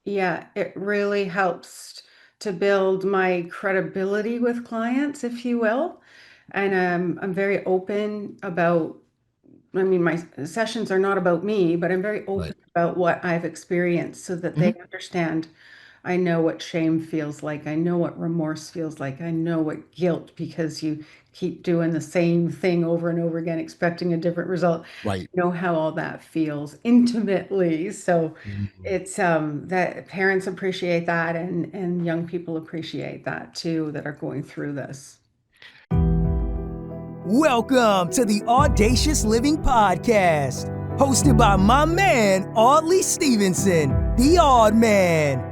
Yeah, it really helps to build my credibility with clients, if you will. And I'm very open about, I mean, my sessions are not about me, but I'm very Right. open about what I've experienced so that they Hmm. understand. I know what shame feels like. I know what remorse feels like. I know what guilt because you keep doing the same thing over and over again, expecting a different result. Right. I know how all that feels intimately. So Mhm. it's that parents appreciate that and young people appreciate that too that are going through this. Welcome to the Audacious Living Podcast, hosted by my man, Audley Stevenson, the Odd Man.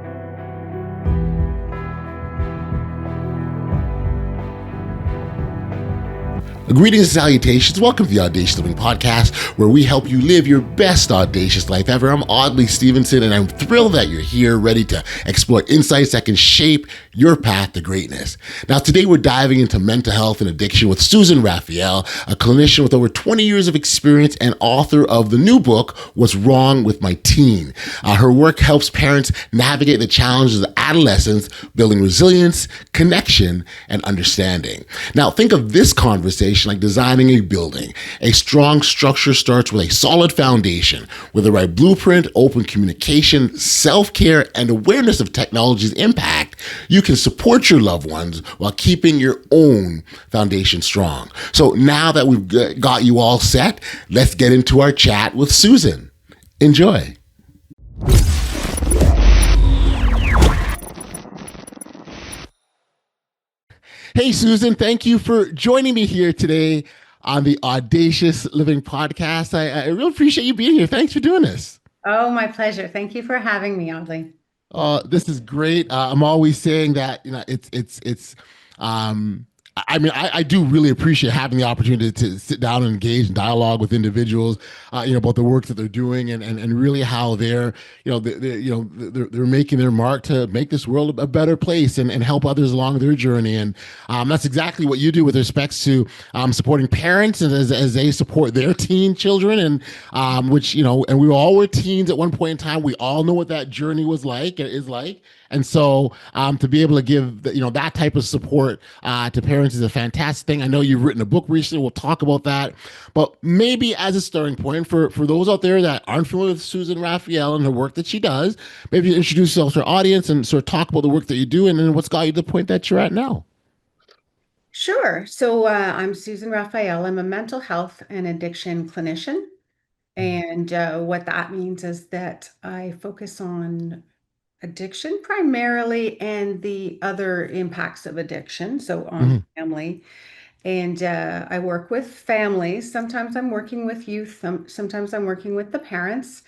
Greetings and salutations. Welcome to the Audacious Living Podcast, where we help you live your best audacious life ever. I'm Audley Stevenson, and I'm thrilled that you're here, ready to explore insights that can shape your path to greatness. Now, today we're diving into mental health and addiction with Susan Raphael, a clinician with over 20 years of experience and author of the new book, What's Wrong with My Teen. Her work helps parents navigate the challenges of adolescence, building resilience, connection, and understanding. Now, think of this conversation like designing a building. A strong structure starts with a solid foundation. With the right blueprint, open communication, self-care, and awareness of technology's impact, you can support your loved ones while keeping your own foundation strong. So now that we've got you all set, let's get into our chat with Susan. Enjoy. Hey, Susan, thank you for joining me here today on the Audacious Living Podcast. I really appreciate you being here. Thanks for doing this. Oh, my pleasure. Thank you for having me, Audley. This is great. I'm always saying that Um, I do really appreciate having the opportunity to sit down and engage in dialogue with individuals, about the work that they're doing and really how they're, they're making their mark to make this world a better place and help others along their journey. And that's exactly what you do with respects to supporting parents and as they support their teen children and which, and we all were teens at one point in time. We all know what that journey was like, is like. And so to be able to give that type of support to parents is a fantastic thing. I know you've written a book recently. We'll talk about that. But maybe as a starting point for those out there that aren't familiar with Susan Raphael and her work that she does, maybe you introduce yourself to our audience and sort of talk about the work that you do and then what's got you to the point that you're at now. Sure. So I'm Susan Raphael. I'm a mental health and addiction clinician. And what that means is that I focus on addiction primarily and the other impacts of addiction, so on Mm-hmm. family. And I work with families. Sometimes I'm working with youth, sometimes I'm working with the parents.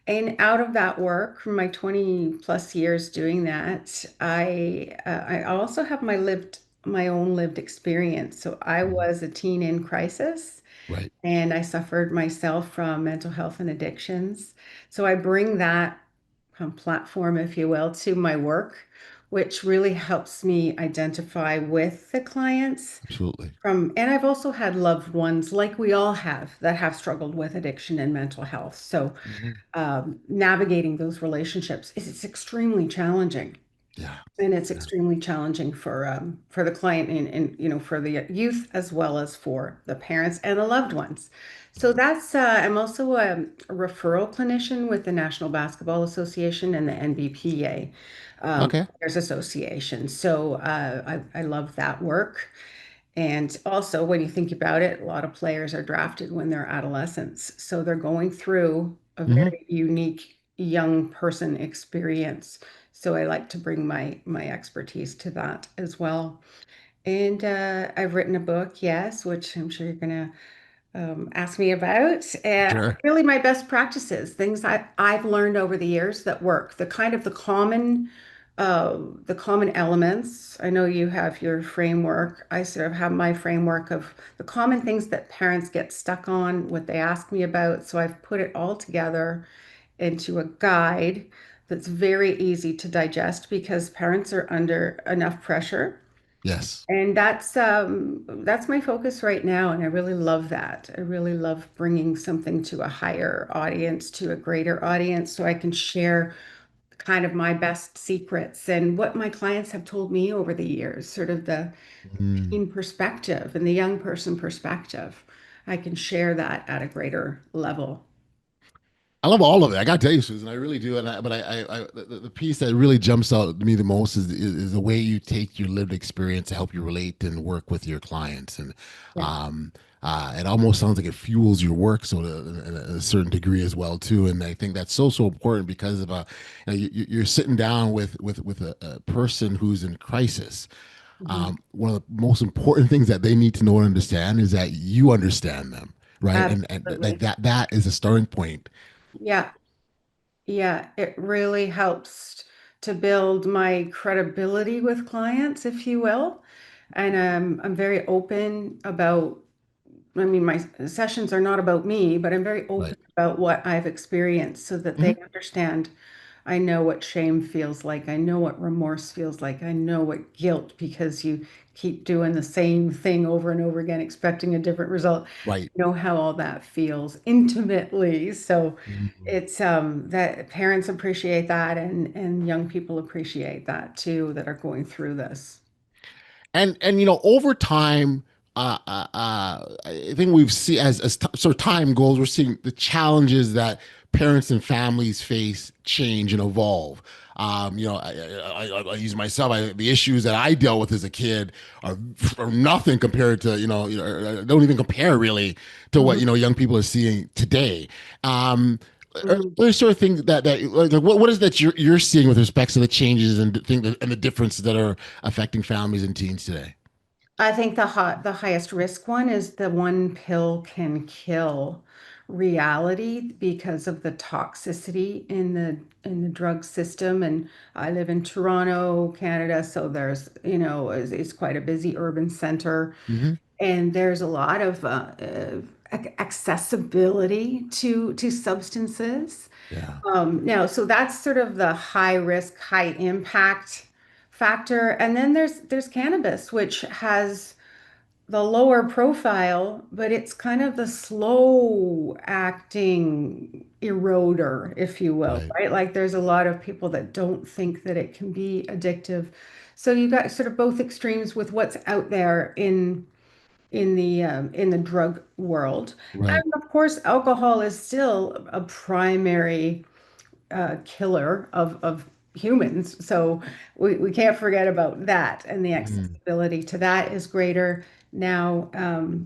And out of that work, from my 20 plus years doing that, I also have my own lived experience. So I Mm-hmm. was a teen in crisis Right. and I suffered myself from mental health and addictions. So I bring that platform, if you will, to my work, which really helps me identify with the clients Absolutely. and I've also had loved ones like we all have that have struggled with addiction and mental health. So Mm-hmm. navigating those relationships is extremely challenging. Yeah. And it's Yeah. extremely challenging for the client and for the youth as well as for the parents and the loved ones. So that's I'm also a referral clinician with the National Basketball Association and the NBPA Okay. Players Association. So I love that work. And also, when you think about it, a lot of players are drafted when they're adolescents. So they're going through a Mm-hmm. very unique young person experience. So I like to bring my expertise to that as well. And I've written a book, yes, which I'm sure you're going to ask me about. Sure. Really, my best practices, things I've learned over the years that work, the common elements. I know you have your framework. I sort of have my framework of the common things that parents get stuck on, what they ask me about. So I've put it all together into a guide that's very easy to digest because parents are under enough pressure. Yes. And that's my focus right now, and I really love that. I really love bringing something to a higher audience, to a greater audience, so I can share kind of my best secrets and what my clients have told me over the years, sort of the Mm. teen perspective and the young person perspective. I can share that at a greater level. I love all of it. I gotta tell you, Susan, I really do. But the piece that really jumps out to me the most is the way you take your lived experience to help you relate and work with your clients, and Yeah. um, it almost sounds like it fuels your work, so in a certain degree as well too. And I think that's so important because of you're sitting down with a person who's in crisis. Mhm. One of the most important things that they need to know and understand is that you understand them, right? And like Absolutely. that is a starting point. Yeah. Yeah. It really helps to build my credibility with clients, if you will. And I'm very open about, I mean, my sessions are not about me, but I'm very Right. open about what I've experienced so that they Mhm. understand. I know what shame feels like. I know what remorse feels like. I know what guilt because you keep doing the same thing over and over again, expecting a different result. Right. I know how all that feels intimately. So Mhm. it's that parents appreciate that and young people appreciate that too that are going through this. And over time, I think we've seen sort of time goes, we're seeing the challenges that parents and families face change and evolve. I use myself. The issues that I dealt with as a kid are nothing compared to don't even compare really to what Mhm. young people are seeing today. Um, are Mhm. there sort of things like what is that you're seeing with respect to the changes and the differences that are affecting families and teens today? I think the highest risk one is the one pill can kill reality because of the toxicity in the drug system. And I live in Toronto, Canada, so there's, it's quite a busy urban center, Hmm. and there's a lot of accessibility to substances. Yeah. Now, so that's sort of the high risk, high impact factor. And then there's cannabis, which has the lower profile, but it's kind of the slow acting eroder, if you will, Right. right? Like there's a lot of people that don't think that it can be addictive. So you got sort of both extremes with what's out there in the drug world. Right. And of course, alcohol is still a primary killer of humans. So we can't forget about that. And the Mhm. accessibility to that is greater now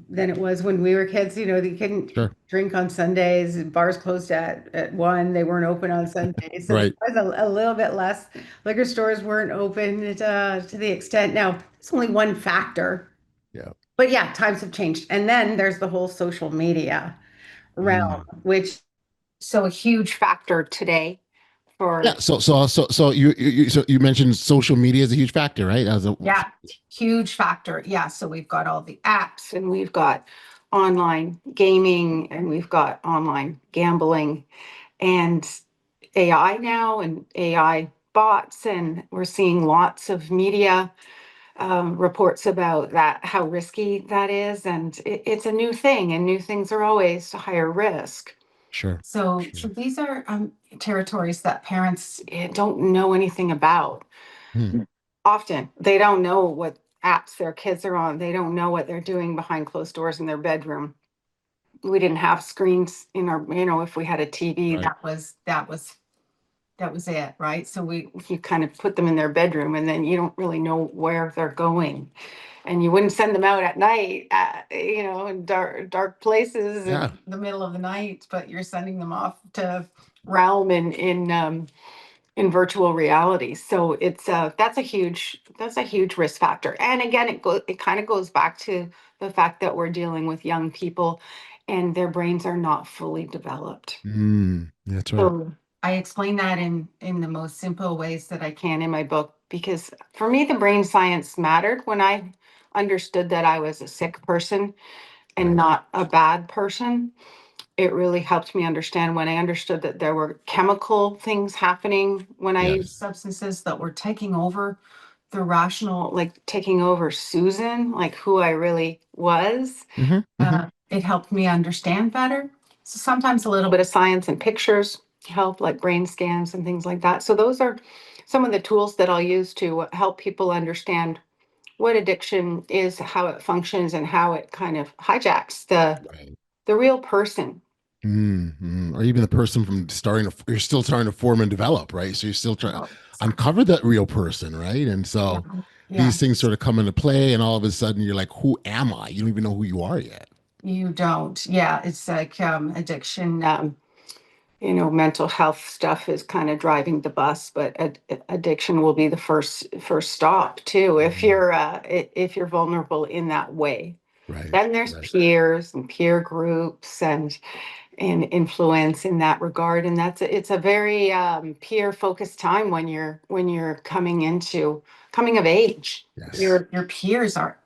than it was when we were kids. You know, you couldn't Sure. drink on Sundays. Bars closed at 1. They weren't open on Sundays. So there Right. was a little bit less. Liquor stores weren't open to the extent. Now, it's only one factor. Yeah. But yeah, times have changed. And then there's the whole social media realm, Mm. which so a huge factor today Yeah. for So you mentioned social media is a huge factor, right? yeah, huge factor. Yeah, so we've got all the apps and we've got online gaming and we've got online gambling and AI now and AI bots, and we're seeing lots of media reports about that, how risky that is, and it's a new thing, and new things are always a higher risk. Sure. So Sure. these are territories that parents don't know anything about. Hmm. Often they don't know what apps their kids are on. They don't know what they're doing behind closed doors in their bedroom. We didn't have screens in our, if we had a TV, Right. that was it, right? So you kind of put them in their bedroom, and then you don't really know where they're going, and you wouldn't send them out at night, in dark places in Yeah. the middle of the night, but you're sending them off to realm in virtual reality. So it's that's a huge risk factor. And again, it kind of goes back to the fact that we're dealing with young people, and their brains are not fully developed. Mm. That's right. So I explain that in the most simple ways that I can in my book, because for me the brain science mattered when I understood that I was a sick person and Right. not a bad person. It really helped me understand when I understood that there were chemical things happening when I used Yes. substances that were taking over the rational, like taking over Susan, like who I really was. Hmm. Hmm. It helped me understand better. So sometimes a little bit of science and pictures, help, like brain scans and things like that. So those are some of the tools that I'll use to help people understand what addiction is, how it functions, and how it kind of hijacks Right. the real person. Or even the person from starting to, you're still trying to form and develop, right? So you're still trying to Oh, uncover that real person, right? And yeah, so yeah. these things sort of come into play, and all of a sudden you're like, who am I? You don't even know who you are yet. You don't. Yeah, it's like addiction. Mental health stuff is kind of driving the bus, but addiction will be the first stop too Mhm. if you're vulnerable in that way. Right, Then there's right. peers and peer groups and influence in that regard, and it's a very peer focused time when you're coming of age. Yes. Your peers are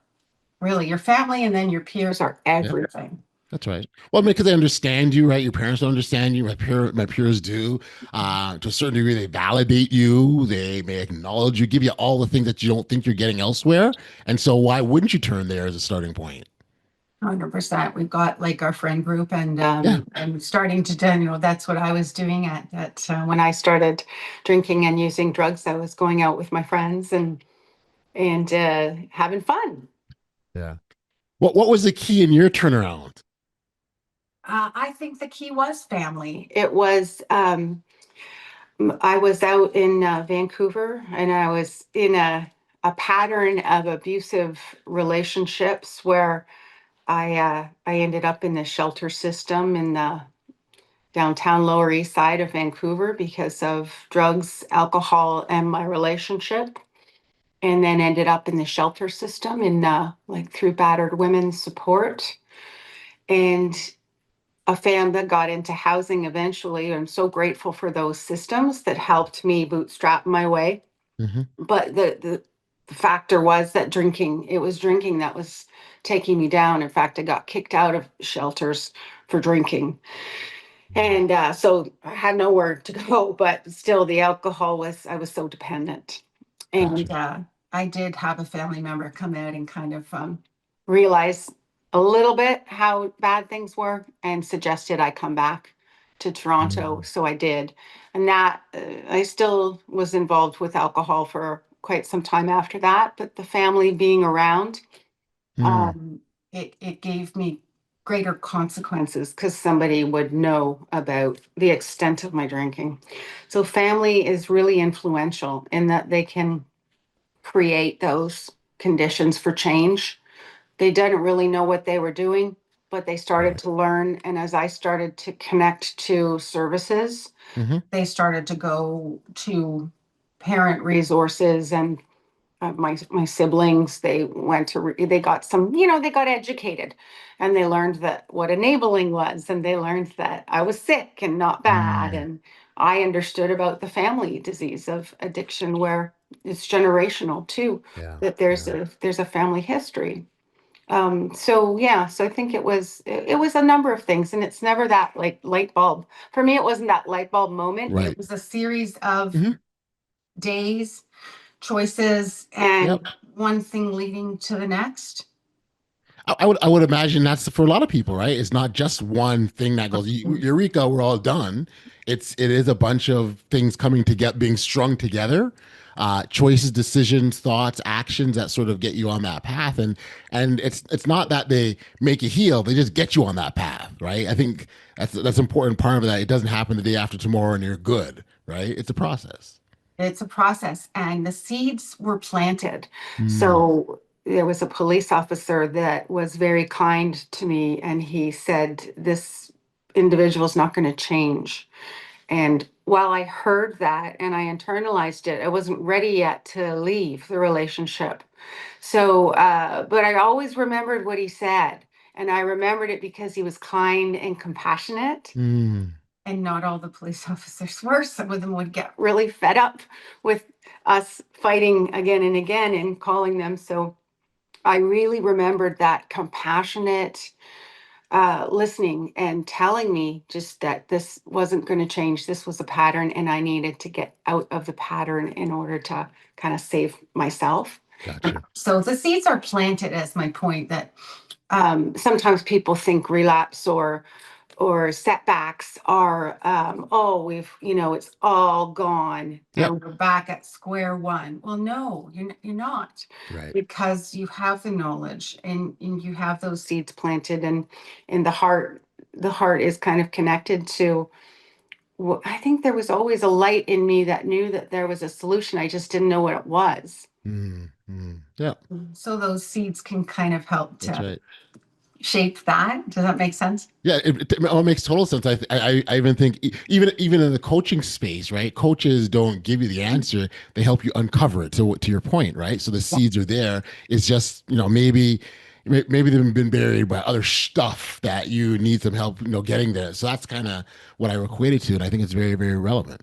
really your family, and then your peers are Yep. everything. That's right. Well, I mean, because they understand you, right? Your parents don't understand you. My peers do. To a certain degree, they validate you. They may acknowledge you, give you all the things that you don't think you're getting elsewhere. And so, why wouldn't you turn there as a starting point? 100%. We've got like our friend group, and Yeah. I'm starting to do, that's what I was doing at that when I started drinking and using drugs. I was going out with my friends and having fun. Yeah. What was the key in your turnaround? I think the key was family. It was I was out in Vancouver, and I was in a pattern of abusive relationships where I ended up in the shelter system in the downtown Lower East Side of Vancouver because of drugs, alcohol, and my relationship. And then ended up in the shelter system in like through battered women's support and a fam that got into housing eventually. I'm so grateful for those systems that helped me bootstrap my way. Hmm. But the factor was that it was drinking that was taking me down. In fact, I got kicked out of shelters for drinking. And so I had nowhere to go, but still the alcohol I was so dependent. Gotcha. And I did have a family member come out and kind of realize a little bit how bad things were and suggested I come back to Toronto. Mm. So I did. And that I still was involved with alcohol for quite some time after that, but the family being around Mm. um, it gave me greater consequences because somebody would know about the extent of my drinking. So family is really influential in that they can create those conditions for change. They didn't really know what they were doing, but they started Right. to learn. And as I started to connect to services, Hmm. they started to go to parent resources and my siblings they got some they got educated and they learned that what enabling was and they learned that I was sick and not bad Mm. and I understood about the family disease of addiction where it's generational too Yeah. that Yeah. there's a family history so yeah so I think it was a number of things and it's never that like light bulb for me it wasn't that light bulb moment it Right. was a series of Hmm. days choices and Yep. one thing leading to the next. I would imagine that's for a lot of people, right? It's not just one thing that goes Eureka, we're all done. It is a bunch of things coming together, being strung together, choices, decisions, thoughts, actions that sort of get you on that path. And it's not that they make you heal; they just get you on that path, right? I think that's an important part of that. It doesn't happen the day after tomorrow and you're good, right? It's a process. It's a process, and the seeds were planted. Mm. So there was a police officer that was very kind to me, and he said, "This individual's not going to change." And while I heard that and I internalized it, I wasn't ready yet to leave the relationship. So, but I always remembered what he said. And I remembered it because he was kind and compassionate. Mm. And not all the police officers were. Some of them would get really fed up with us fighting again and again and calling them. So I really remembered that compassionate listening and telling me just that this wasn't going to change. This was a pattern, and I needed to get out of the pattern in order to kind of save myself. Gotcha. So the seeds are planted, as my point that sometimes people think relapse or setbacks are, oh, it's all gone Yep. and we're back at square one. Well, no, you're not, Right. because you have the knowledge, and you have those seeds planted, and the heart is kind of connected to. I think there was always a light in me that knew that there was a solution. I just didn't know what it was. Yeah. So those seeds can kind of help That's to right. shape that. Does that make sense? Yeah, it all makes total sense. I even think even in the coaching space, right? Coaches don't give you the answer; they help you uncover it. To your point, right? So the seeds are there. It's just maybe they've been buried by other stuff that you need some help getting there. So that's kind of what I equate it to, and I think it's very very relevant.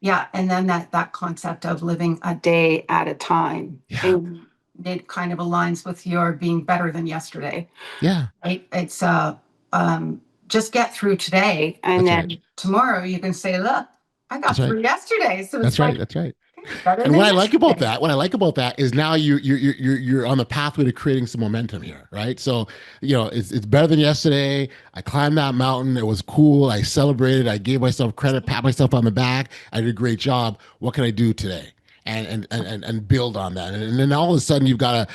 Yeah, and then that concept of living a day at a time, Yeah, and it kind of aligns with your being better than yesterday, yeah, right? It's just get through today, and that's right. then tomorrow you can say, "Look, I That's got right. through yesterday," so it's That's right. like, That's right. okay, better And than yesterday. what I like about that is now you're on the pathway to creating some momentum here, right? So it's better than yesterday. I climbed that mountain. It was cool. I celebrated. I gave myself credit, pat myself on the back. I did a great job. What can I do today? And build on that. And then all of a sudden you've got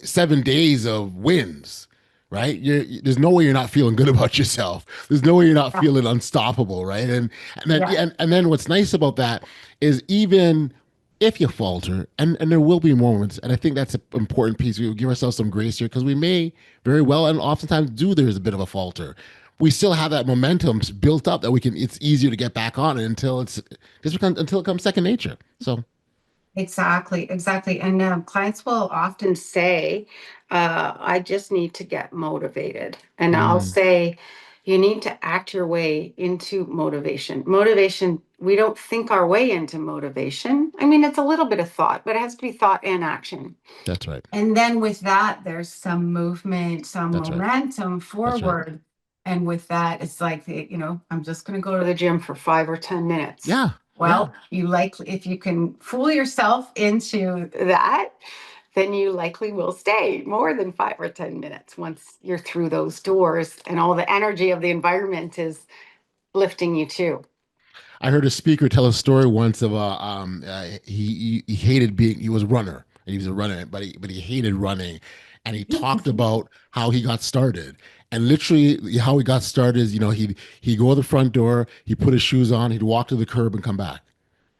7 days of wins, right? There's no way you're not feeling good about yourself. There's no way you're not Yeah, feeling unstoppable, right? yeah, And then what's nice about that is even if you falter, and there will be moments, and I think that's an important piece. We give ourselves some grace here because we may very well and oftentimes do. There's a bit of a falter. We still have that momentum built up that we can. It's easier to get back on it until it comes second nature. So exactly, exactly. And clients will often say, I just need to get motivated. And I'll mm, say, you need to act your way into motivation. Motivation, we don't think our way into motivation. I mean, it's a little bit of thought, but it has to be thought and action. that's right. And then with that, there's some movement, some That's right. momentum That's right. forward. And with that, it's like, I'm just going to go to the gym for 5 or 10 minutes. Yeah. Yeah. Well, you likely, if you can fool yourself into that, then you likely will stay more than 5 or 10 minutes once you're through those doors and all the energy of the environment is lifting you too. I heard a speaker tell a story once of he hated being he was a runner and he was a runner but he hated running, and he talked about how he got started, and literally how he got started is he'd go to the front door, he'd put his shoes on, he'd walk to the curb and come back,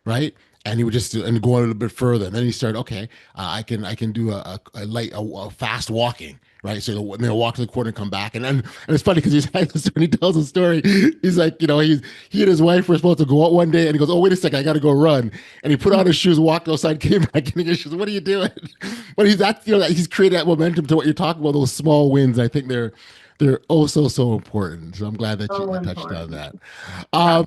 right? And he would just and go a little bit further. And then he started, okay, I can do a fast walking, right? So they'll walk to the corner and come back. And it's funny because when he tells a story, he's like, he and his wife were supposed to go out one day, and he goes, oh wait a second, I got to go run. And he put on his shoes, walked outside, came back, and he goes, what are you doing? But he's created that momentum to what you're talking about, those small wins. I think they're oh so important. So I'm glad that you So touched on important. that. Yeah. Um,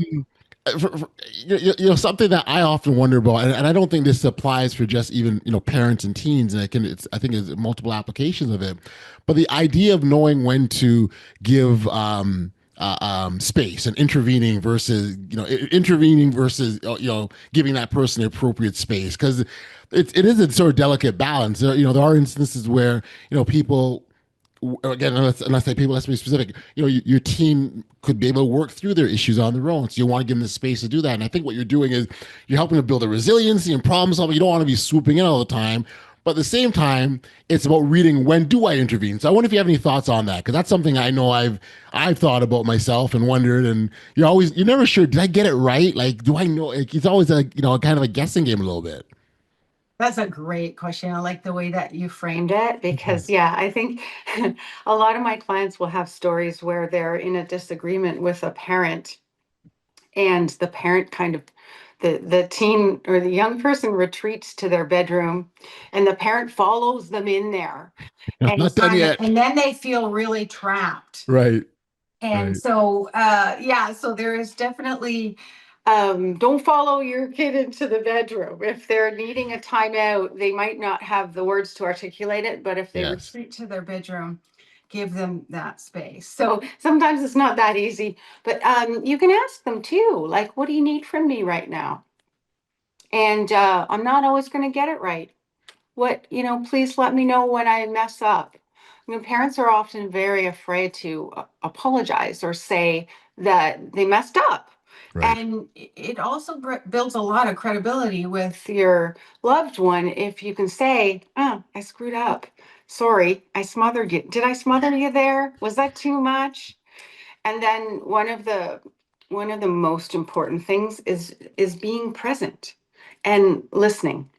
something that I often wonder about, and I don't think this applies for just even parents and teens, and I think there's multiple applications of it, but the idea of knowing when to give space and intervening versus giving that person the appropriate space, because it is a sort of delicate balance. There are instances where people, again, unless say people, let's be specific, your team could be able to work through their issues on their own. So you want to give them the space to do that. And I think what you're doing is you're helping to build a resiliency and problem solving. You don't want to be swooping in all the time. But at the same time, it's about reading when do I intervene. So I wonder if you have any thoughts on that, because that's something I know I've thought about myself and wondered. And you're never sure. Did I get it right? Like, do I know? Like, it's always a kind of a guessing game a little bit. That's a great question. I like the way that you framed it Mhm. because, yeah, I think a lot of my clients will have stories where they're in a disagreement with a parent, and the parent kind of the teen or the young person retreats to their bedroom, and the parent follows them in there, I'm and not done kind of, yet. and then they feel really trapped. Right. And Right. so, yeah, so there is definitely, don't follow your kid into the bedroom. If they're needing a timeout, they might not have the words to articulate it, but if they Yes. retreat to their bedroom, give them that space. So sometimes it's not that easy, but you can ask them too, like, what do you need from me right now? And I'm not always going to get it right. Please let me know when I mess up. Parents are often very afraid to apologize or say that they messed up. Right. And it also builds a lot of credibility with your loved one if you can say, "Oh, I screwed up. Sorry, I smothered you. Did I smother you there? Was that too much?" And then one of the most important things is being present and listening.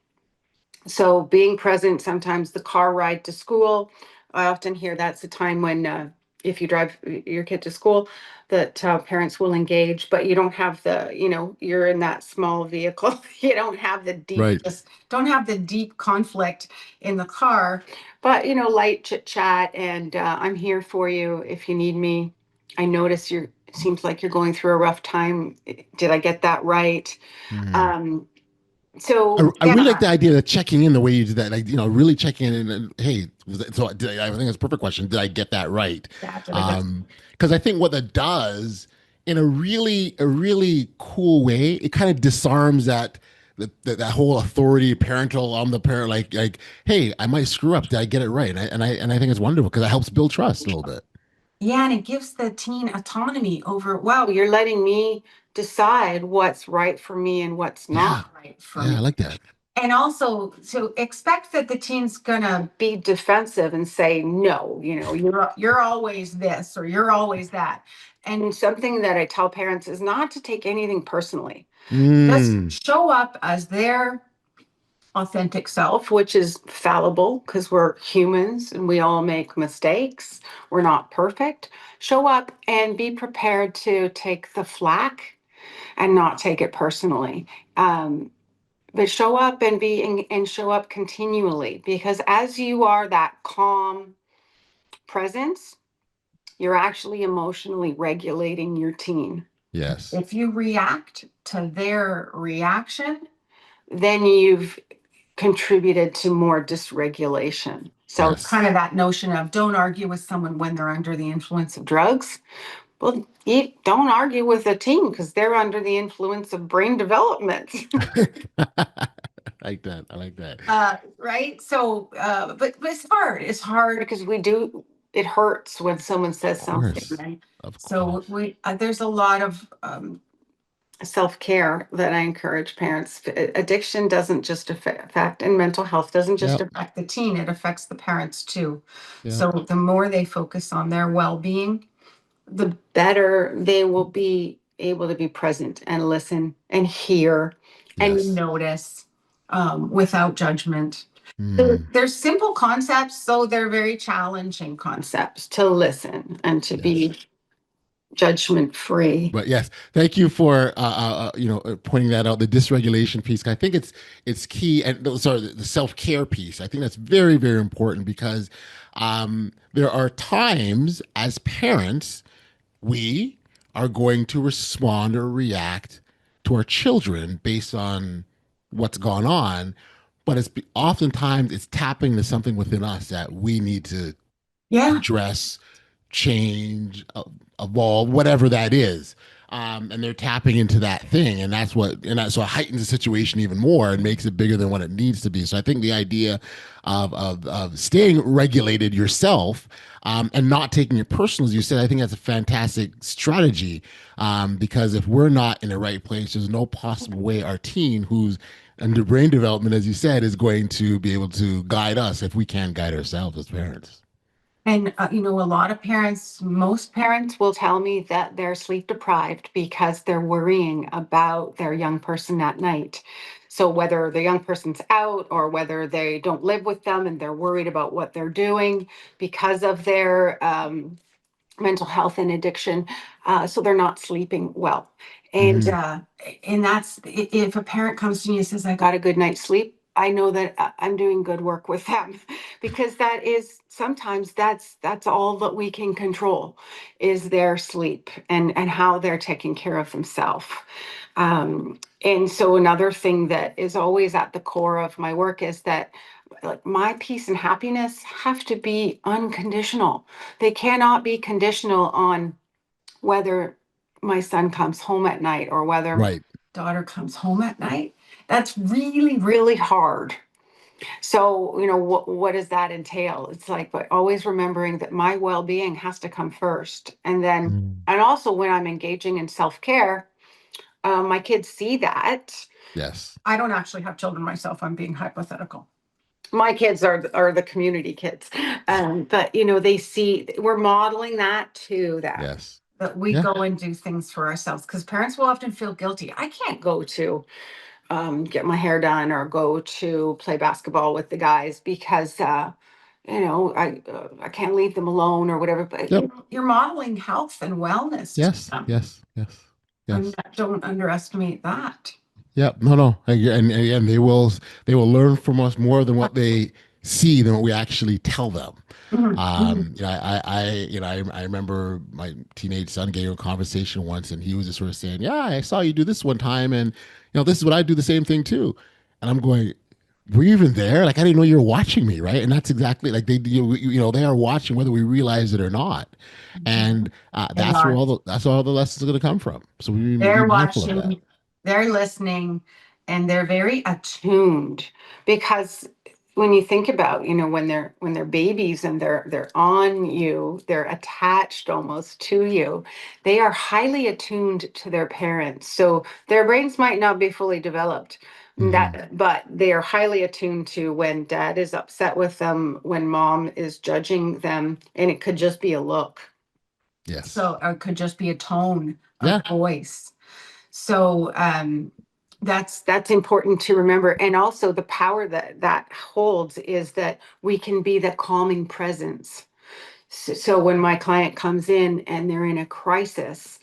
So being present, sometimes the car ride to school, I often hear that's the time when if you drive your kid to school, that parents will engage, but you don't have you're in that small vehicle. You don't have the deep, Right. just don't have the deep conflict in the car, but light chit chat, and I'm here for you if you need me. I notice it seems like you're going through a rough time. Did I get that right? Mm. Um, I, so I really like yeah. the idea of checking in the way you did that. Like, really checking in and, hey, I think that's a perfect question. Did I get that right? Yeah, did I get Because I think what that does in a really cool way, it kind of disarms that whole authority parental on the parent, like, hey, I might screw up. Did I get it right? And I think it's wonderful because it helps build trust a little bit. Yeah, and it gives the teen autonomy over, wow, you're letting me decide what's right for me and what's Yeah. not right for Yeah, I me. like that. And also to expect that the teen's gonna be defensive and say, no, you're always this or you're always that. And something that I tell parents is not to take anything personally. Just Mm, show up as their authentic self, which is fallible because we're humans and we all make mistakes. We're not perfect. Show up and be prepared to take the flack and not take it personally. But show up and show up continually, because as you are that calm presence, you're actually emotionally regulating your teen. yes. If you react to their reaction, then you've contributed to more dysregulation. So it's Yes. kind of that notion of don't argue with someone when they're under the influence of drugs. Well, you don't argue with a teen because they're under the influence of brain development. I like that. I like that. Right? So, but it's hard. It's hard because it hurts when someone says Of something, course. right? Of So course. there's a lot of self-care that I encourage parents. Addiction doesn't just affect, and mental health doesn't just Yep. affect the teen, it affects the parents too. Yep. So the more they focus on their well-being, the better they will be able to be present and listen and hear and Yes. notice without judgment. Mm, They're simple concepts, so they're very challenging concepts to listen and to yes. be judgment free. But yes, thank you for pointing that out. The dysregulation piece. I think it's key, and sorry, the self care piece. I think that's very very important because there are times as parents we are going to respond or react to our children based on what's gone on, but it's oftentimes it's tapping into something within us that we need to Yeah. address, change, evolve, whatever that is. And they're tapping into that thing, so it heightens the situation even more and makes it bigger than what it needs to be. So I think the idea of staying regulated yourself and not taking it personal, as you said, I think that's a fantastic strategy because if we're not in the right place, there's no possible way our teen, who's under brain development, as you said, is going to be able to guide us if we can't guide ourselves as parents. And, a lot of parents, most parents will tell me that they're sleep deprived because they're worrying about their young person at night. So, whether the young person's out or whether they don't live with them and they're worried about what they're doing because of their mental health and addiction, so they're not sleeping well. And Mm-hmm. uh, and that's if a parent comes to me and says, "I got a good night's sleep," I know that I'm doing good work with them, because that is sometimes that's all that we can control is their sleep and how they're taking care of themselves. And so another thing that is always at the core of my work is that, like, my peace and happiness have to be unconditional. They cannot be conditional on whether my son comes home at night or whether Right. daughter comes home at night. That's really, really hard. So, what does that entail? It's like, but always remembering that my well-being has to come first. Mm. And also when I'm engaging in self-care, my kids see that. Yes. I don't actually have children myself. I'm being hypothetical. My kids are the community kids. But they see we're modeling that to them. Yes. That we Yeah. go and do things for ourselves because parents will often feel guilty. I can't go to get my hair done or go to play basketball with the guys because I can't leave them alone or whatever. But Yep. you're modeling health and wellness to Yes. them, Yes. Yes. and Yes. don't underestimate that. Yep. No, no. And they will learn from us more than what they see than what we actually tell them. Mhm, mhm. I remember my teenage son getting a conversation once, and he was just sort of saying, "Yeah, I saw you do this one time, and this is what I do the same thing too." And I'm going, "Were you even there? Like, I didn't know you were watching me, right?" And that's exactly like they are watching whether we realize it or not, and They are. that's where all the lessons are going to come from. So we need to be They're mindful of that. watching, they're listening, and they're very attuned because when you think about, when they're babies and they're on you, they're attached almost to you. They are highly attuned to their parents. So their brains might not be fully developed. Hmm. But they are highly attuned to when dad is upset with them, when mom is judging them, and it could just be a look. Yes. So it could just be a tone of Yeah. voice. So that's important to remember. And also the power that holds is that we can be the calming presence. So when my client comes in and they're in a crisis,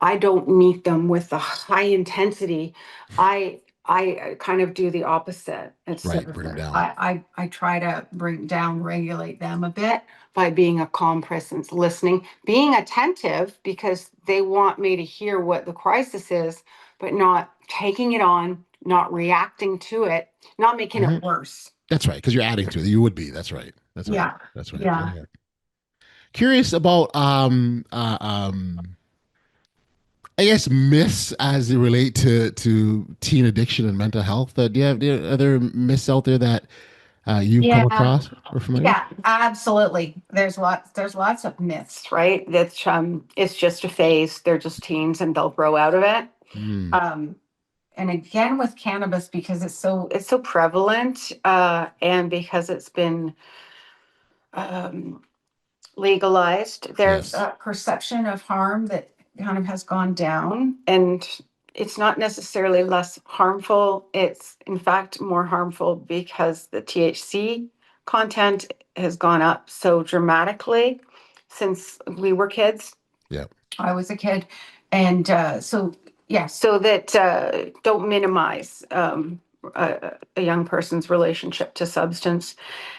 I don't meet them with the high intensity. I kind of do the opposite. It's sort Right. of Bring them down. I try to bring down, regulate them a bit by being a calm presence, listening, being attentive because they want me to hear what the crisis is, but not taking it on, not reacting to it, not making Hmm. it worse. That's right. Because you're adding to it. You would be. That's right. That's right. Yeah. That's right. Yeah. Yeah. Yeah. Curious about I guess myths as they relate to teen addiction and mental health. Do you have other myths out there that you've come Yeah. across or familiar with? Yeah, absolutely. There's lots of myths, right? That it's just a phase. They're just teens and they'll grow out of it. Hmm. Um, and again with cannabis because it's so prevalent, and because it's been um, legalized, there's Yes. a perception of harm that kind of has gone down, and it's not necessarily less harmful. It's in fact more harmful because the THC content has gone up so dramatically since we were kids. Yeah. I was a kid, and so yeah, so that don't minimize a young person's relationship to substance,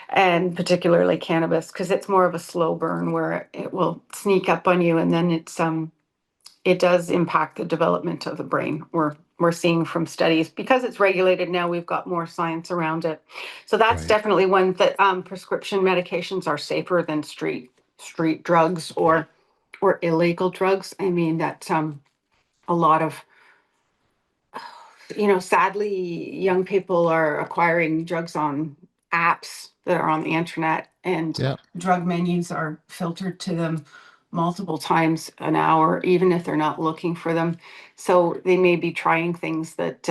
and particularly cannabis, because it's more of a slow burn where it will sneak up on you, and then it does impact the development of the brain. We're seeing from studies because it's regulated now. We've got more science around it, so that's Right. definitely one that prescription medications are safer than street drugs or illegal drugs. I mean that a lot of sadly, young people are acquiring drugs on apps that are on the internet, and Yeah. drug menus are filtered to them multiple times an hour, even if they're not looking for them. So they may be trying things that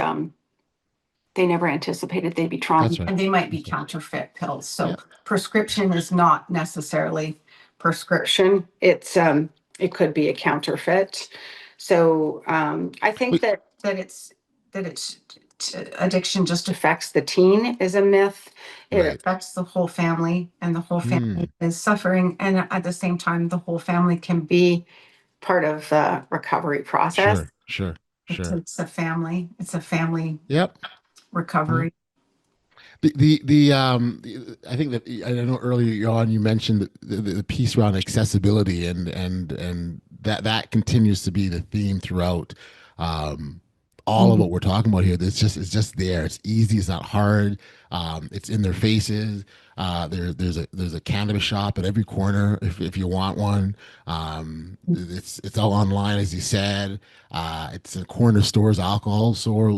they never anticipated they'd be That's trying, right. and they might be That's right. counterfeit pills. So Yeah. prescription is not necessarily prescription. It could be a counterfeit. So I think Wait. that it's addiction just affects the teen is a myth. It Right. affects the whole family, and the whole Hmm. family is suffering. And at the same time, the whole family can be part of the recovery process. Sure. Sure. It's, Sure. it's a family. It's a family Yep. Yeah. recovery. I think that I know earlier on you mentioned the piece around accessibility and that continues to be the theme throughout um, all of what we're talking about here. It's just there. It's easy. It's not hard. It's in their faces. There's a cannabis shop at every corner if you want one. It's all online, as you said. It's in corner stores, alcohol store,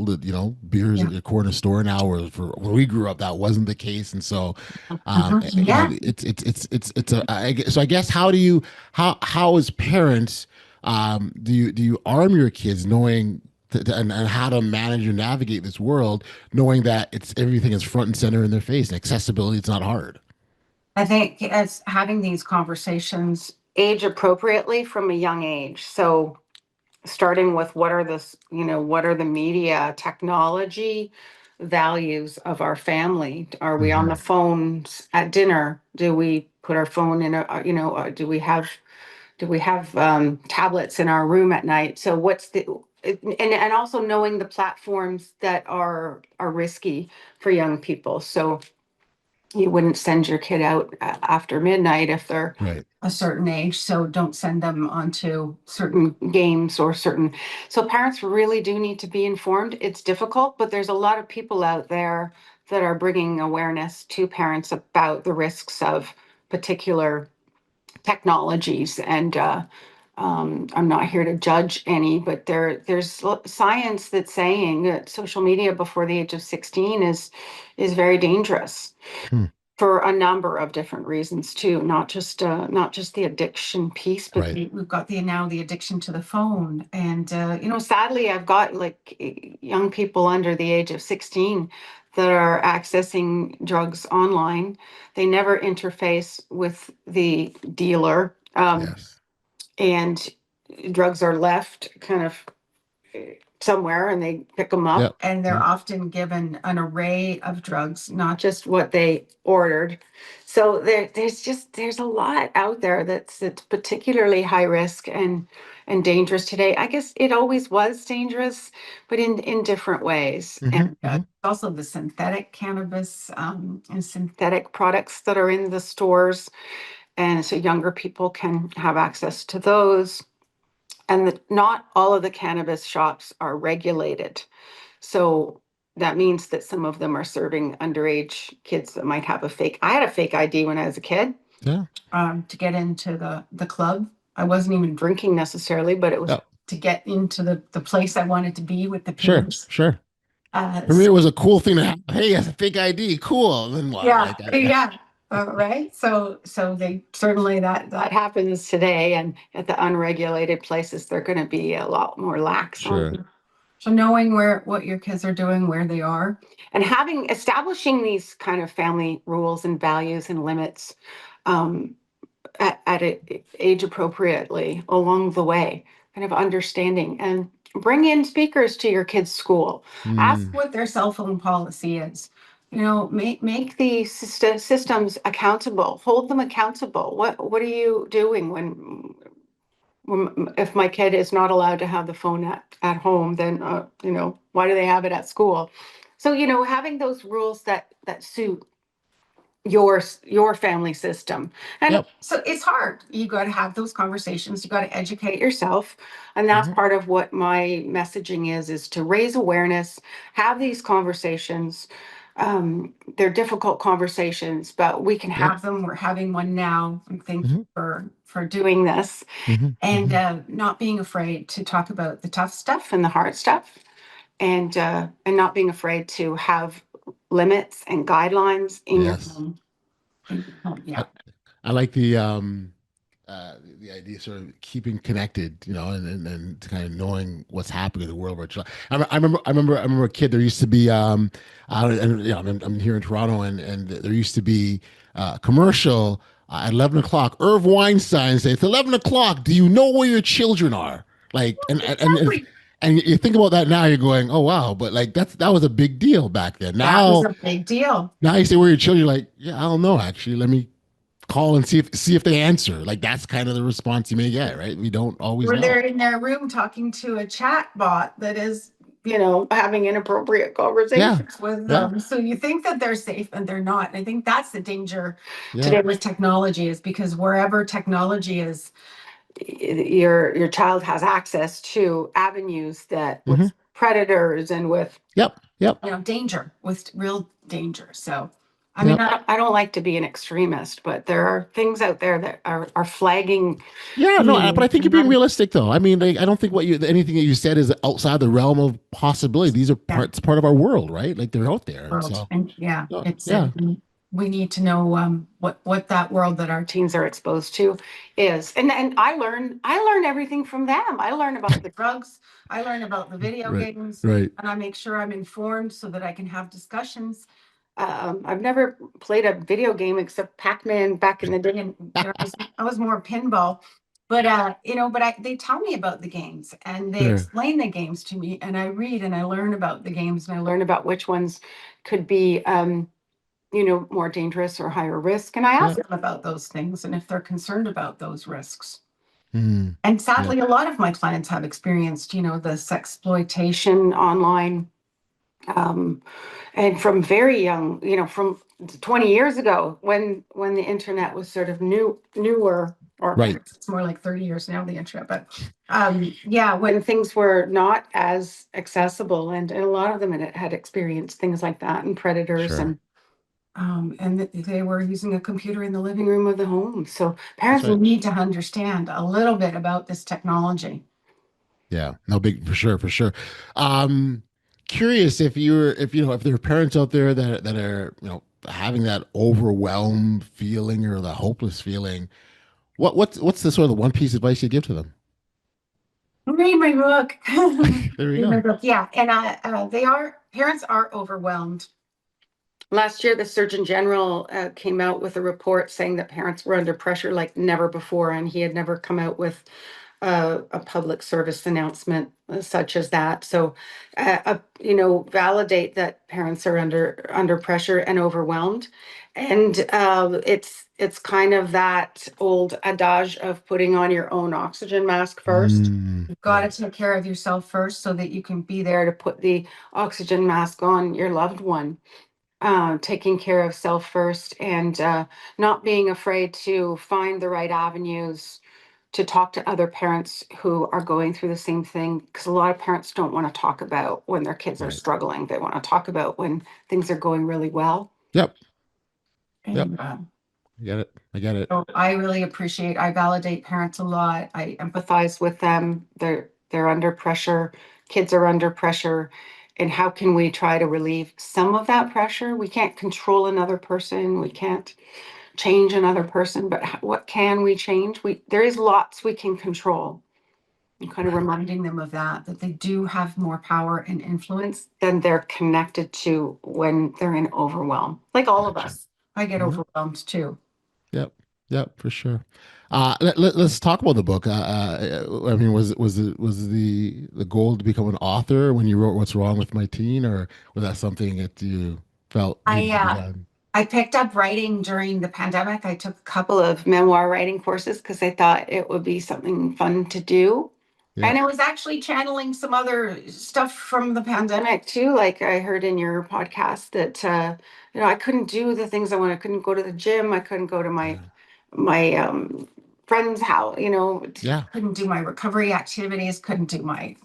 beers Yeah. at your corner store now. Where we grew up, that wasn't the case, and so Yeah. so I guess how as parents do you arm your kids knowing and how to manage and navigate this world, knowing that it's everything is front and center in their face and accessibility, it's not hard. I think it's having these conversations age appropriately from a young age. So starting with what are the media technology values of our family? Are we on Hmm. the phones at dinner? Do we put our phone in do we have tablets in our room at night? So and also knowing the platforms that are risky for young people. So you wouldn't send your kid out after midnight if they're Right. a certain age. So don't send them onto certain games or certain. So parents really do need to be informed. It's difficult, but there's a lot of people out there that are bringing awareness to parents about the risks of particular technologies. And I'm not here to judge any, but there's science that's saying that social media before the age of 16 is very dangerous Hmm. for a number of different reasons too, not just the addiction piece, but Right. we've got the addiction to the phone. And sadly, I've got like young people under the age of 16 that are accessing drugs online. They never interface with the dealer, Yes. and drugs are left kind of somewhere and they pick them up, Yep. and they're Yep. often given an array of drugs, not just what they ordered. So there's a lot out there that's particularly high risk and dangerous today. I guess it always was dangerous, but in different ways. Hmm. And Hmm. also the synthetic cannabis, and synthetic products that are in the stores, and so younger people can have access to those. And not all of the cannabis shops are regulated. So that means that some of them are serving underage kids that might have a fake. I had a fake ID when I was a kid, Yeah. to get into the club. I wasn't even drinking necessarily, but it was Yeah. to get into the place I wanted to be with the Sure. peers. Sure. Uh, For me, it was a cool thing to have. Hey, that's a fake ID. Cool. Then what? Yeah, Like, yeah. Right. So they certainly that happens today, and at the unregulated places, they're going to be a lot more lax sure. on. So knowing what your kids are doing, where they are, and having establishing these kind of family rules and values and limits, um, age appropriately along the way, kind of understanding, and bring in speakers to your kids' school. Ask Mm. what their cell phone policy is. Make the systems accountable. Hold them accountable. What are you doing when if my kid is not allowed to have the phone at home, then why do they have it at school? So having those rules that suit your family system. And Yep. so it's hard. You got to have those conversations, you got to educate yourself, and that's Hmm. part of what my messaging is to raise awareness, have these conversations. They're difficult conversations, but we can Yep. have them. We're having one now, and thank you Hmm. for doing this. Hmm. And Hmm. not being afraid to talk about the tough stuff and the hard stuff, and not being afraid to have limits and guidelines in your Yes. home. I, Yeah. I like the idea of sort of keeping connected, and kind of knowing what's happening in the world. I remember a kid. There used to be, I don't, and, I'm here in Toronto, and there used to be a commercial at 11 o'clock. Irv Weinstein says, "It's 11 o'clock. Do you know where your children are?" Like, Exactly. and you think about that now, you're going, "Oh wow!" But like that was a big deal back then. That was Now, a big deal. now you say where your children, you're like, yeah, I don't know. Actually, let me call and see if they answer. Like that's kind of the response you may get, right? We don't always Where know. they're in their room talking to a chat bot that is, having inappropriate Yeah, conversations with yeah, them. So you think that they're safe and they're not. And I think that's the danger yeah. today with technology, is because wherever technology is, your child has access to avenues that would Hmm. predators and with Yep. Yep. danger, with real danger. So, I mean, Yep. I don't like to be an extremist, but there are things out there that are flagging Yeah, no, but I me. think you're being realistic, though. I mean, like, I don't think anything that you said is outside the realm of possibility. These are Yeah, part of our world, right? Like they're out there, and world. so And yeah, it's yeah, we need to know what that world that our teens are exposed to is. And I learn everything from them. I learn about the drugs, I learn about the video right, games, right. and I make sure I'm informed so that I can have discussions. I've never played a video game except Pac-Man back in the day, and I was more pinball. But they tell me about the games and they Sure. explain the games to me, and I read and I learn about the games and I learn about which ones could be more dangerous or higher risk. And I Yeah. ask them about those things and if they're concerned about those risks. Mm, And yeah. sadly, a lot of my clients have experienced, this exploitation online. Um, and from very young, from 20 years ago when the internet was sort of newer, or Right. it's more like 30 years now, the internet, but yeah, when things were not as accessible, and a lot of them had experienced things like that, and predators, Sure. and that they were using a computer in the living room of the home. So That's parents will right. need to understand a little bit about this technology. Yeah. No, big for sure, for sure. Um, Curious if there are parents out there that are having that overwhelmed feeling or the hopeless feeling. What's the sort of the one piece of advice you give to them? Read my book. There we Read my go. book. Yeah, and parents are overwhelmed. Last year, the Surgeon General came out with a report saying that parents were under pressure like never before, and he had never come out with a public service announcement such as that. So, validate that parents are under pressure and overwhelmed, and it's kind of that old adage of putting on your own oxygen mask first. You've got Right. to take care of yourself first so that you can be there to put the oxygen mask on your loved one. Taking care of self first, and not being afraid to find the right avenues to talk to other parents who are going through the same thing, because a lot of parents don't want to talk about when their kids are Right. struggling. They want to talk about when things are going really well. Yep. Yep. And I get it. I get it. so I validate parents a lot. I empathize with them. They're under pressure. Kids are under pressure. And how can we try to relieve some of that pressure? We can't control another person. We can't change another person, but what can we change? There is lots we can control. And kind of Right. reminding them of that they do have more power and influence than they're connected to when they're in overwhelm. Like all of Gotcha. us, I get Mhm. overwhelmed too. Yep. Yep. For sure. Let's talk about the book. I mean, was the goal to become an author when you wrote "What's Wrong with My Teen," or was that something that you felt I needed to be uh, done? I picked up writing during the pandemic. I took a couple of memoir writing courses because I thought it would be something fun to do. And Yep. it was actually channeling some other stuff from the pandemic too. Like I heard in your podcast that I couldn't do the things I want. I couldn't go to the gym. I couldn't go to my friend's house. Yeah. Couldn't do my recovery activities. Couldn't do my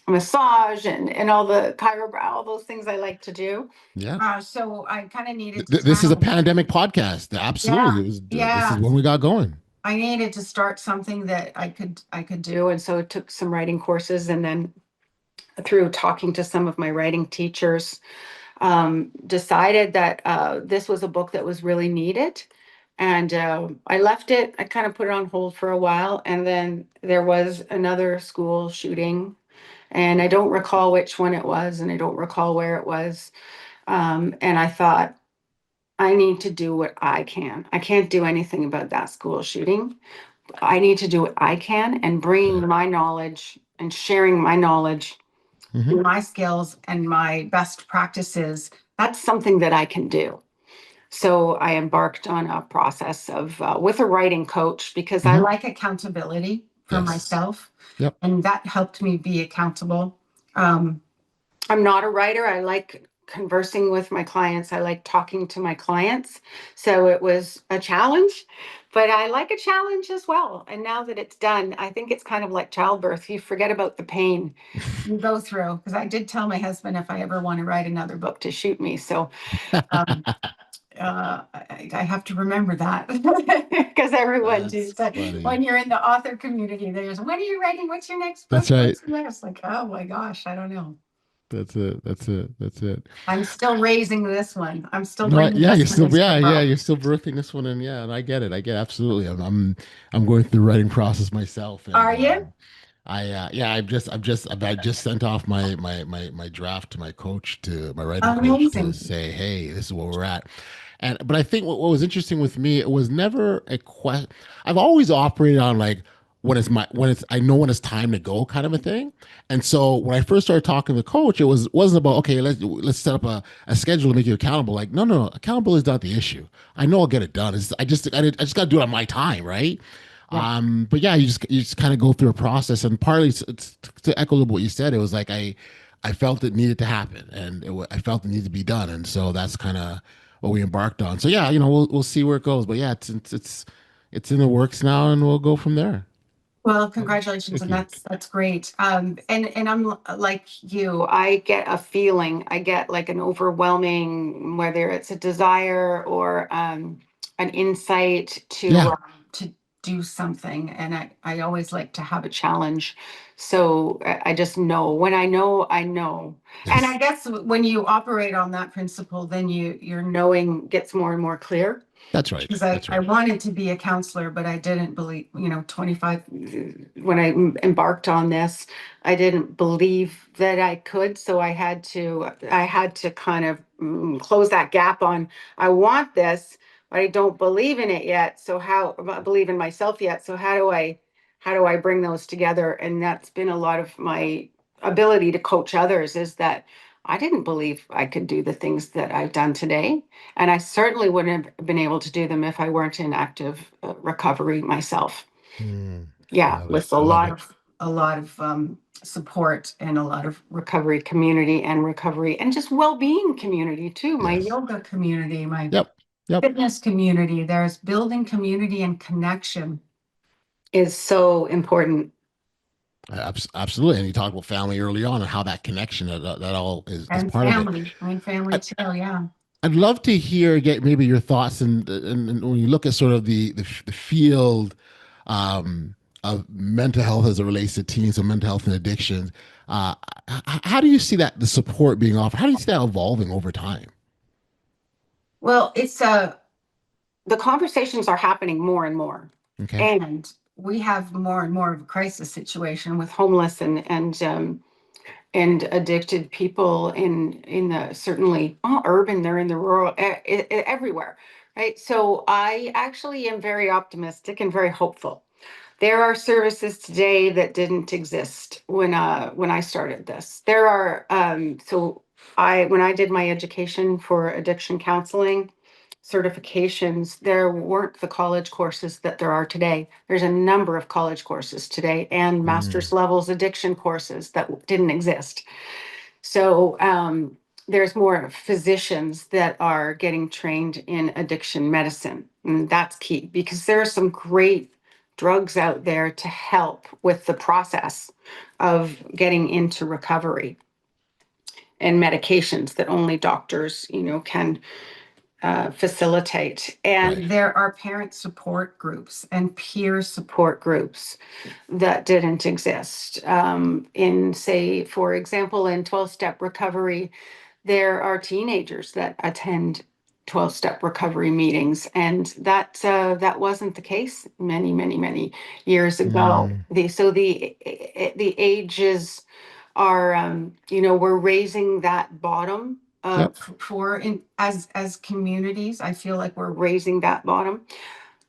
massage and all the chiropractic, all those things I like to do. Yeah. So I kind of needed to This is a channel. pandemic podcast. Absolutely. Yeah, It was. This is yeah. when we got going. I needed to start something that I could do, and so I took some writing courses, and then through talking to some of my writing teachers, decided that this was a book that was really needed. And I left it. I kind of put it on hold for a while, and then there was another school shooting, and I don't recall which one it was, and I don't recall where it was. And I thought, I need to do what I can. I can't do anything about that school shooting. I need to do what I can, and Yeah. bringing my knowledge and sharing my knowledge Hmm. and my skills and my best practices. That's something that I can do. So I embarked on a process of with a writing coach, because I Hmm. like accountability for Yes. myself, Yep. and that helped me be accountable. Um, I'm not a writer. I like conversing with my clients. I like talking to my clients. So it was a challenge, But I like a challenge as well. And now that it's done, I think it's kind of like childbirth. You forget about the pain you go through. Because I did tell my husband if I ever want to write another book to shoot me. So um, I have to remember that because everyone That's does. When funny. you're in the author community, there's, when are you writing? What's your next book? That's right. What's your next? Like, oh my gosh, I don't know. That's it. That's it. That's it. I'm still raising this one. I'm still No, bringing yeah, this you're one still, into the yeah, world. you're still birthing this one, and yeah, and I get it. I get it, absolutely. I'm going through the writing process myself, and Are you? yeah, I just sent off my draft to my coach, to my writing coach, to Amazing. say, hey, this is where we're at. And but I think what was interesting with me, it was never a question. I've always operated on like when it's I know when it's time to go kind of a thing. And so when I first started talking to the coach, wasn't about, okay, let's set up a schedule to make you accountable. Like, no, accountability is not the issue. I know I'll get it done. I just got to do it on my time, right? Yeah. But yeah, you just kind of go through a process, and partly it's to echo what you said. It was like I felt it needed to happen, and I felt it needed to be done, and so that's kind of what we embarked on. So yeah, we'll see where it goes, but yeah, it's in the works now, and we'll go from there. Well, Yeah. congratulations, Thank and you. that's great. And I'm like you. I get a feeling. I get like an overwhelming, whether it's a desire or an insight Yeah, to do something. And I always like to have a challenge. So I just know when I know, I know. And I yes, guess when you operate on that principle, then your knowing gets more and more clear that's right. because That's I right. wanted to be a counselor, but I didn't believe, 25, when I embarked on this, I didn't believe that I could. So I had to kind of close that gap on, I want this, but I don't believe in it yet. So how, I believe in myself yet. So how do I bring those together? And that's been a lot of my ability to coach others is that I didn't believe I could do the things that I've done today. And I certainly wouldn't have been able to do them if I weren't in active recovery myself. Mm, I Yeah, love it. with a I love lot it. of support and a lot of recovery community and recovery and just well-being community too. My Yes. yoga community, my Yep. Yep. fitness community. There's building community and connection is so important. Absolutely. And you talked about family early on and how that connection, that all is And part of it. family. I mean, family I, too. Yeah. I'd love to get maybe your thoughts, and when you look at sort of the field um, of mental health as it relates to teens and mental health and addictions, uh, how do you see that the support being offered? How do you see that evolving over time? Well, it's the conversations are happening more and more. Okay. And we have more and more of a crisis situation with homeless and addicted people in the certainly urban, they're in the rural, everywhere, right? So I actually am very optimistic and very hopeful. There are services today that didn't exist when I started this. There are so I when I did my education for addiction counseling certifications, there weren't the college courses that there are today. There's a number of college courses today and Mm, master's levels addiction courses that didn't exist. So there's more physicians that are getting trained in addiction medicine. And that's key because there are some great drugs out there to help with the process of getting into recovery and medications that only doctors, can facilitate. right. And there are parent support groups and peer support groups that didn't exist. In, say, for example, in 12-step recovery, there are teenagers that attend 12-step recovery meetings, and that wasn't the case many, many, many years ago. Mm, The ages are, we're raising that bottom yep. for in as communities. I feel like we're raising that bottom.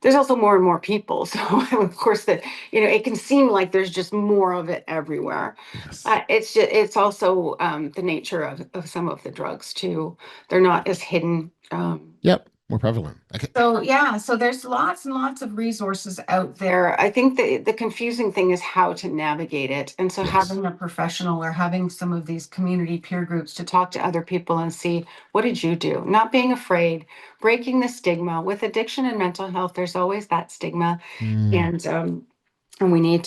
There's also more and more people, so of course that it can seem like there's just more of it everywhere. Yes. It's also the nature of some of the drugs too. They're not as hidden. Yep. more prevalent. Okay. So yeah, so there's lots and lots of resources out there. I think the confusing thing is how to navigate it. And so Yes. having a professional or having some of these community peer groups to talk to other people and see, what did you do? Not being afraid, breaking the stigma. With addiction and mental health, there's always that stigma. Mm, And we need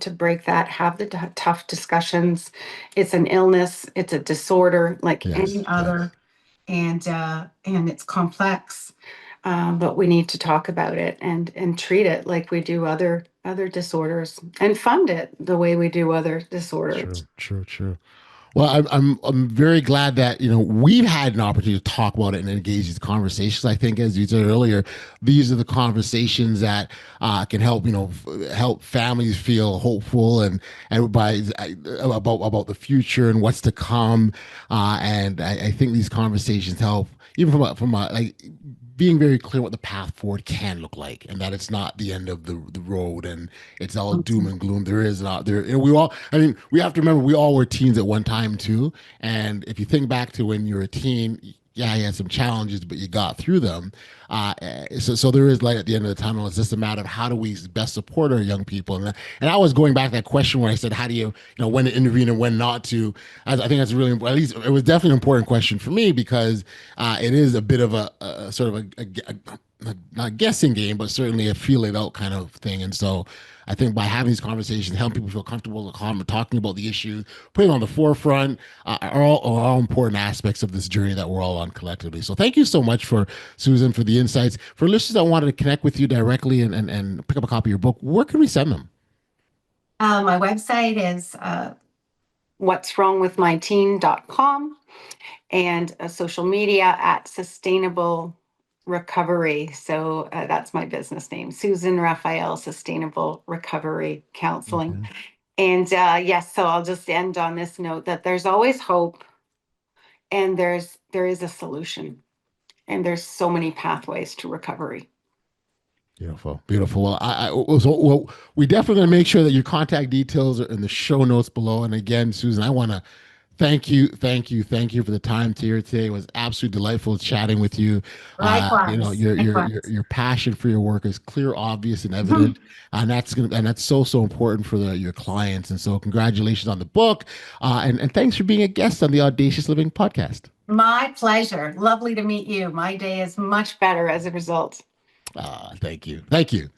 to break that, have the tough discussions. It's an illness, it's a disorder like yes. any Yes. other, and it's complex. But we need to talk about it and treat it like we do other disorders, and fund it the way we do other disorders. True. True. True. Well, I'm very glad that we've had an opportunity to talk about it and engage these conversations. I think, as you said earlier, these are the conversations that can help help families feel hopeful and about the future and what's to come. And I think these conversations help even from a like being very clear what the path forward can look like, and that it's not the end of the road and it's all doom and gloom. There is not there. We all, I mean, we have to remember we all were teens at one time too. And if you think back to when you were a teen, yeah, you had some challenges, but you got through them. So there is light at the end of the tunnel. It's just a matter of how do we best support our young people. And I was going back to that question where I said, how do when to intervene and when not to? I think that's really important. At least it was definitely an important question for me because it is a bit of a sort of not a guessing game, but certainly a feel it out kind of thing. And so I think by having these conversations, helping people feel comfortable talking about the issues, putting it on the forefront, are all important aspects of this journey that we're all on collectively. So thank you so much for Susan for the insights. For listeners that wanted to connect with you directly and pick up a copy of your book, where can we send them? My website is what'swrongwithmyteen.com, and social media at Sustainable Recovery. So that's my business name, Susan Raphael, Sustainable Recovery Counseling. Okay. And yes, so I'll just end on this note that there's always hope, and there is a solution, and there's so many pathways to recovery. Beautiful, beautiful. Well, we definitely going to make sure that your contact details are in the show notes below. And again, Susan, I want to thank you, thank you for the time here today. It was absolutely delightful chatting with you. Likewise, likewise. Your passion for your work is clear, obvious, and evident, and that's so important for your clients. And so, congratulations on the book, and thanks for being a guest on the Audacious Living podcast. My pleasure. Lovely to meet you. My day is much better as a result. Thank you, thank you.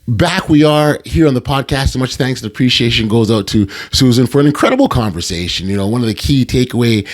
Back we are here on the podcast. So much thanks and appreciation goes out to Susan for an incredible conversation. One of the key takeaway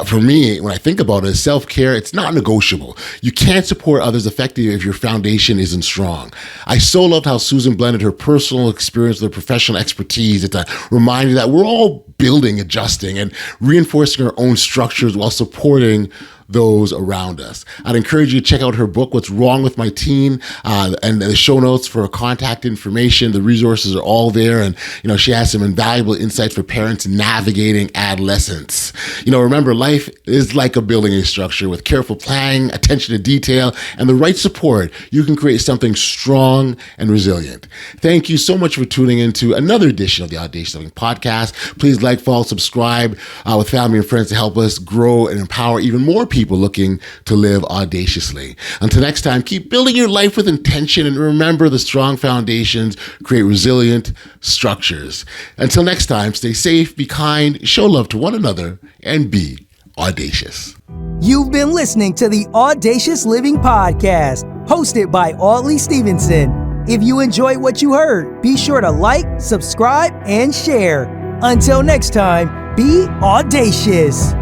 for me when I think about it is self-care. It's not negotiable. You can't support others effectively if your foundation isn't strong. I so loved how Susan blended her personal experience with her professional expertise. It's a reminder that we're all building, adjusting, and reinforcing our own structures while supporting those around us. I'd encourage you to check out her book, What's Wrong with My Teen, and the show notes for contact information. The resources are all there. And, she has some invaluable insights for parents navigating adolescence. Remember, life is like a building a structure with careful planning, attention to detail, and the right support. You can create something strong and resilient. Thank you so much for tuning into another edition of the Audacious Living podcast. Please like, follow, subscribe with family and friends to help us grow and empower even more people looking to live audaciously. Until next time, keep building your life with intention and remember the strong foundations create resilient structures. Until next time, stay safe, be kind, show love to one another, and be audacious. You've been listening to the Audacious Living Podcast, hosted by Audley Stevenson. If you enjoyed what you heard, be sure to like, subscribe, and share. Until next time, be audacious.